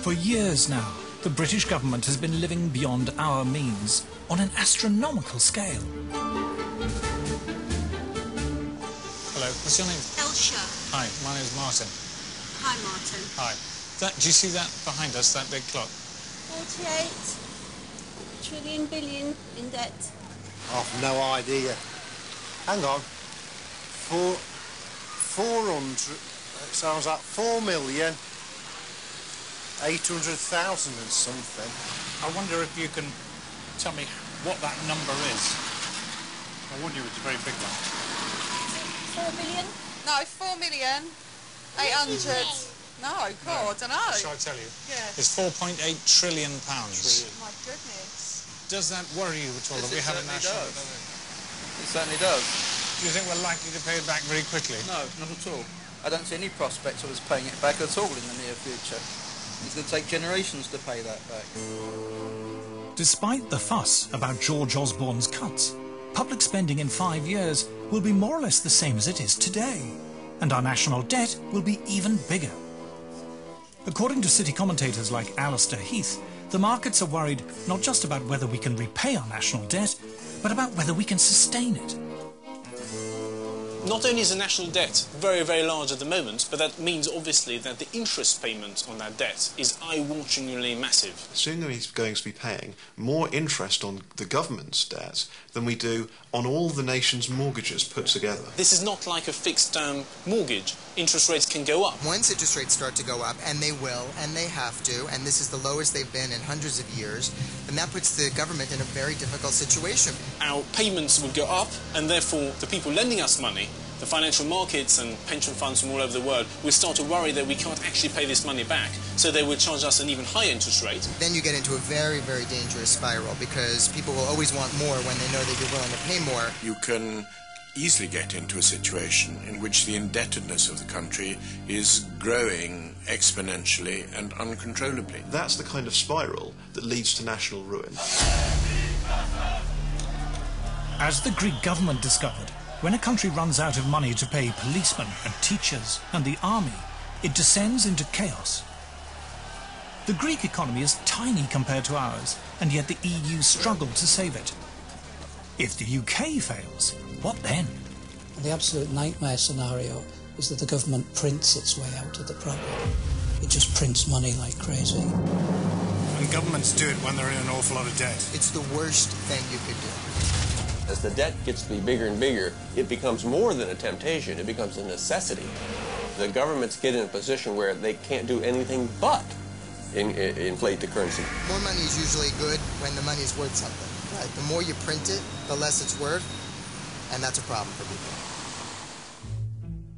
For years now, the British government has been living beyond our means on an astronomical scale. Hello, what's your name? Elsha. Hi, my name's Martin. Hi, Martin. Hi. Do you see that behind us, that big clock? 48 trillion billion in debt. I've no idea. Hang on. 400. It sounds like 4,800,000 and something. I wonder if you can tell me what that number is. I warned you it's a very big one. 4 billion? No, 4,800,000. No, God, I don't know. Shall I tell you? Yeah. It's 4.8 trillion pounds. Oh, my goodness. Does that worry you at all? That we have a national debt? It certainly does. Do you think we're likely to pay it back very quickly? No, not at all. I don't see any prospects of us paying it back at all in the near future. It's going to take generations to pay that back. Despite the fuss about George Osborne's cuts, public spending in 5 years will be more or less the same as it is today, and our national debt will be even bigger. According to city commentators like Alistair Heath, the markets are worried not just about whether we can repay our national debt, but about whether we can sustain it. Not only is the national debt very, very large at the moment, but that means obviously that the interest payment on that debt is eye-watchingly massive. Soon he's going to be paying more interest on the government's debt than we do on all the nation's mortgages put together. This is not like a fixed-term mortgage. Interest rates can go up. Once interest rates start to go up, and they will, and they have to, and this is the lowest they've been in hundreds of years, then that puts the government in a very difficult situation. Our payments would go up, and therefore the people lending us money, the financial markets and pension funds from all over the world, will start to worry that we can't actually pay this money back, so they will charge us an even higher interest rate. Then you get into a very, very dangerous spiral, because people will always want more when they know that you're willing to pay more. You can easily get into a situation in which the indebtedness of the country is growing exponentially and uncontrollably. That's the kind of spiral that leads to national ruin. As the Greek government discovered, when a country runs out of money to pay policemen and teachers and the army, it descends into chaos. The Greek economy is tiny compared to ours, and yet the EU struggled to save it. If the UK fails, what then? The absolute nightmare scenario is that the government prints its way out of the problem. It just prints money like crazy. And governments do it when they're in an awful lot of debt. It's the worst thing you could do. As the debt gets to be bigger and bigger, it becomes more than a temptation, it becomes a necessity. The governments get in a position where they can't do anything but inflate the currency. More money is usually good when the money is worth something. Right? The more you print it, the less it's worth, and that's a problem for people.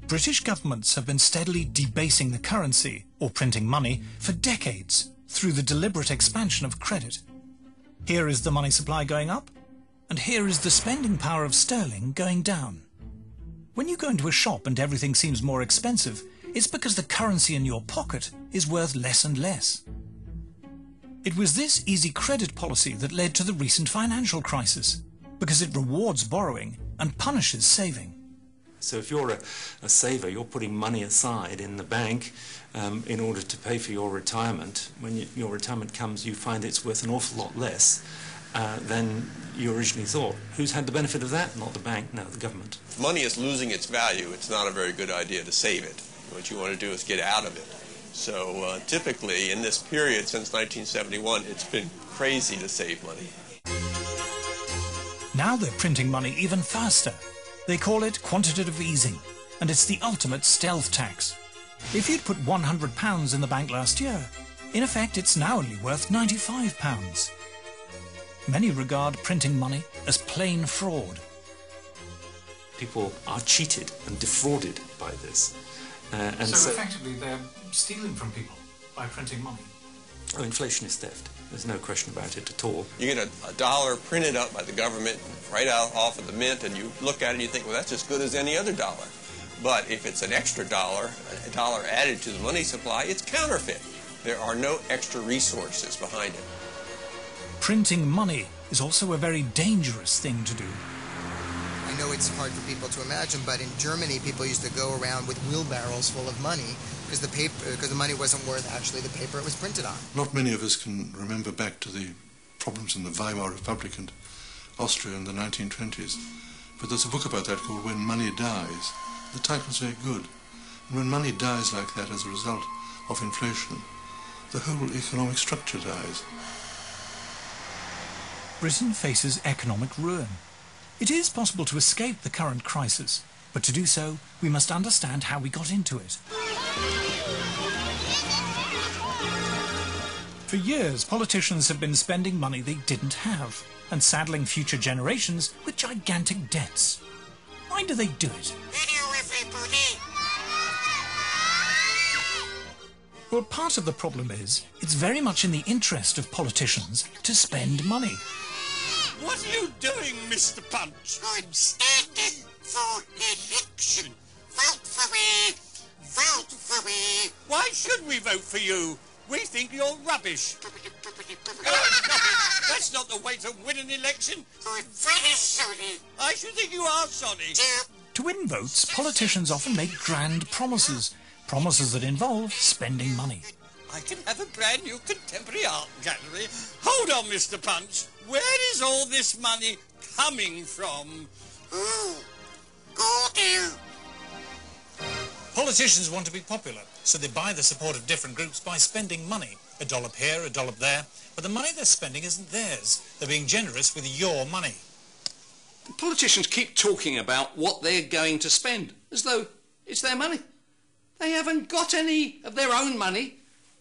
British governments have been steadily debasing the currency, or printing money, for decades through the deliberate expansion of credit. Here is the money supply going up, and here is the spending power of sterling going down. When you go into a shop and everything seems more expensive, it's because the currency in your pocket is worth less and less. It was this easy credit policy that led to the recent financial crisis, because it rewards borrowing and punishes saving. So if you're a saver, you're putting money aside in the bank in order to pay for your retirement. When your retirement comes, you find it's worth an awful lot less than you originally thought. Who's had the benefit of that? Not the bank, no, the government. If money is losing its value, it's not a very good idea to save it. What you want to do is get out of it. So typically, in this period since 1971, it's been crazy to save money. Now they're printing money even faster. They call it quantitative easing, and it's the ultimate stealth tax. If you'd put £100 in the bank last year, in effect it's now only worth £95. Many regard printing money as plain fraud. People are cheated and defrauded by this. So effectively they're stealing from people by printing money? Oh, inflation is theft. There's no question about it at all. You get a dollar printed up by the government right out off of the mint, and you look at it and you think, well, that's as good as any other dollar. But if it's an extra dollar, a dollar added to the money supply, it's counterfeit. There are no extra resources behind it. Printing money is also a very dangerous thing to do. I know it's hard for people to imagine, but in Germany, people used to go around with wheelbarrows full of money because the money wasn't worth actually the paper it was printed on. Not many of us can remember back to the problems in the Weimar Republic and Austria in the 1920s, but there's a book about that called When Money Dies. The title's very good. And when money dies like that as a result of inflation, the whole economic structure dies. Britain faces economic ruin. It is possible to escape the current crisis, but to do so, we must understand how we got into it. For years, politicians have been spending money they didn't have and saddling future generations with gigantic debts. Why do they do it? Hello, everybody. Well, part of the problem is it's very much in the interest of politicians to spend money. What are you doing, Mr. Punch? I'm standing for election. Vote for me. Vote for me. Why should we vote for you? We think you're rubbish. That's not the way to win an election. I'm very sorry. I should think you are sorry. To win votes, politicians often make grand promises. Promises that involve spending money. I can have a brand new contemporary art gallery. Hold on, Mr. Punch. Where is all this money coming from? Oh, God. Politicians want to be popular, so they buy the support of different groups by spending money. A dollop here, a dollop there. But the money they're spending isn't theirs. They're being generous with your money. The politicians keep talking about what they're going to spend, as though it's their money. They haven't got any of their own money.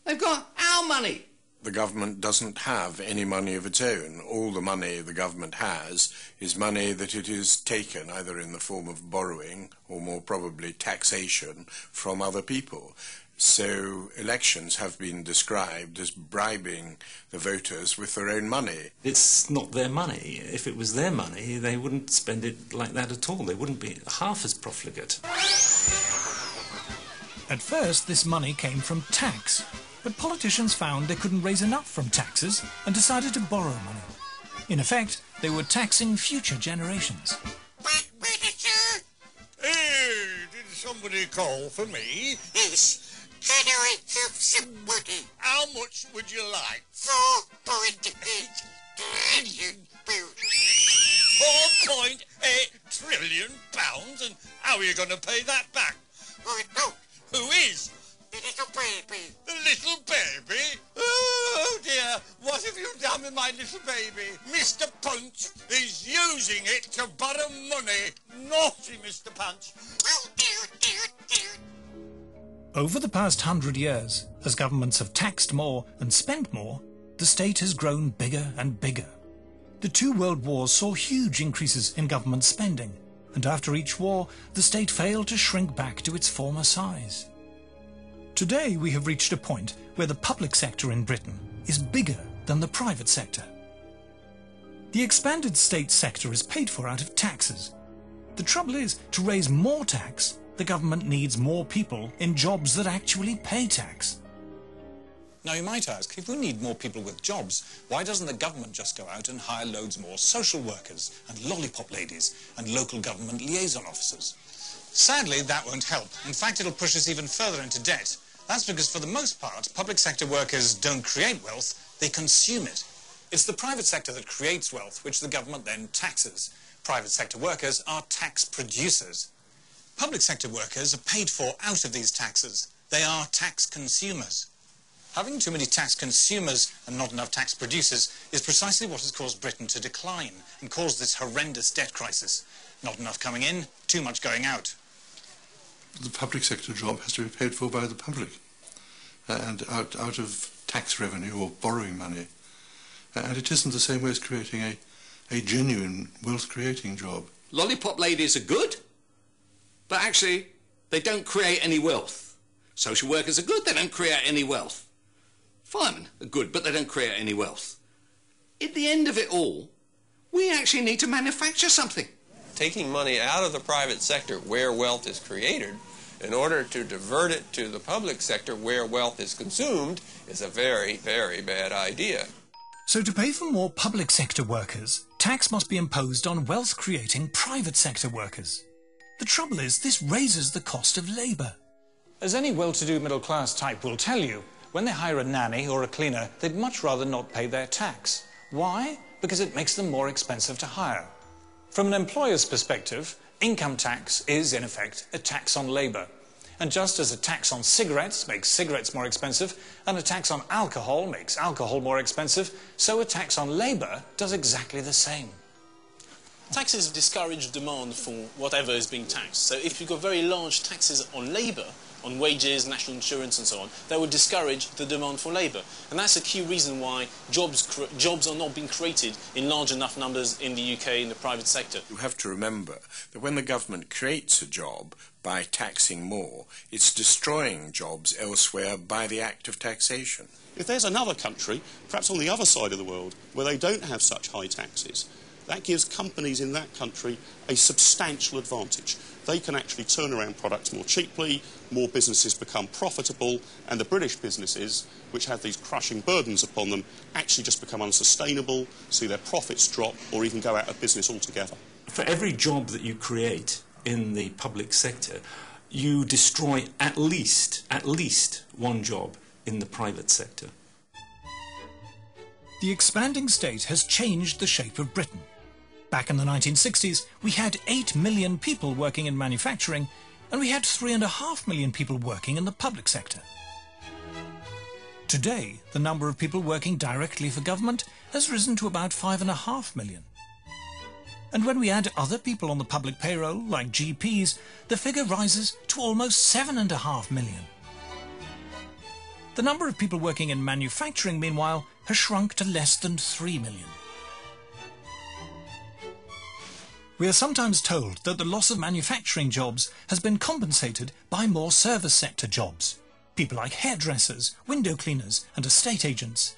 They've got our money. The government doesn't have any money of its own. All the money the government has is money that it has taken either in the form of borrowing or more probably taxation from other people. So elections have been described as bribing the voters with their own money. It's not their money. If it was their money, they wouldn't spend it like that at all. They wouldn't be half as profligate. At first, this money came from tax, but politicians found they couldn't raise enough from taxes and decided to borrow money. In effect, they were taxing future generations. Hey, did somebody call for me? Yes. Can I have some money? How much would you like? 4.8 trillion pounds. 4.8 trillion pounds? And how are you going to pay that back? I don't. Who is? The little baby. The little baby? Oh dear, what have you done with my little baby? Mr. Punch is using it to borrow money. Naughty Mr. Punch. Oh dear. Over the past 100 years, as governments have taxed more and spent more, the state has grown bigger and bigger. The 2 world wars saw huge increases in government spending, and after each war, the state failed to shrink back to its former size. Today, we have reached a point where the public sector in Britain is bigger than the private sector. The expanded state sector is paid for out of taxes. The trouble is, to raise more tax, the government needs more people in jobs that actually pay tax. Now you might ask, if we need more people with jobs, why doesn't the government just go out and hire loads more social workers and lollipop ladies and local government liaison officers? Sadly, that won't help. In fact, it'll push us even further into debt. That's because, for the most part, public sector workers don't create wealth, they consume it. It's the private sector that creates wealth, which the government then taxes. Private sector workers are tax producers. Public sector workers are paid for out of these taxes. They are tax consumers. Having too many tax consumers and not enough tax producers is precisely what has caused Britain to decline and caused this horrendous debt crisis. Not enough coming in, too much going out. The public sector job has to be paid for by the public and out of tax revenue or borrowing money. And it isn't the same way as creating a genuine wealth-creating job. Lollipop ladies are good, but actually they don't create any wealth. Social workers are good, they don't create any wealth. Firemen are good, but they don't create any wealth. At the end of it all, we actually need to manufacture something. Taking money out of the private sector where wealth is created in order to divert it to the public sector where wealth is consumed is a very, very bad idea. So to pay for more public sector workers, tax must be imposed on wealth-creating private sector workers. The trouble is, this raises the cost of labour. As any well-to-do middle-class type will tell you, when they hire a nanny or a cleaner, they'd much rather not pay their tax. Why? Because it makes them more expensive to hire. From an employer's perspective, income tax is, in effect, a tax on labour. And just as a tax on cigarettes makes cigarettes more expensive, and a tax on alcohol makes alcohol more expensive, so a tax on labour does exactly the same. Taxes discourage demand for whatever is being taxed. So if you've got very large taxes on labour, on wages, national insurance and so on, that would discourage the demand for labour. And that's a key reason why jobs are not being created in large enough numbers in the UK in the private sector. You have to remember that when the government creates a job by taxing more, it's destroying jobs elsewhere by the act of taxation. If there's another country, perhaps on the other side of the world, where they don't have such high taxes, that gives companies in that country a substantial advantage. They can actually turn around products more cheaply, more businesses become profitable, and the British businesses, which have these crushing burdens upon them, actually just become unsustainable, see their profits drop, or even go out of business altogether. For every job that you create in the public sector, you destroy at least one job in the private sector. The expanding state has changed the shape of Britain. Back in the 1960s, we had 8 million people working in manufacturing, and we had 3.5 million people working in the public sector. Today, the number of people working directly for government has risen to about 5.5 million. And when we add other people on the public payroll, like GPs, the figure rises to almost 7.5 million. The number of people working in manufacturing, meanwhile, has shrunk to less than 3 million. We are sometimes told that the loss of manufacturing jobs has been compensated by more service sector jobs. People like hairdressers, window cleaners and estate agents.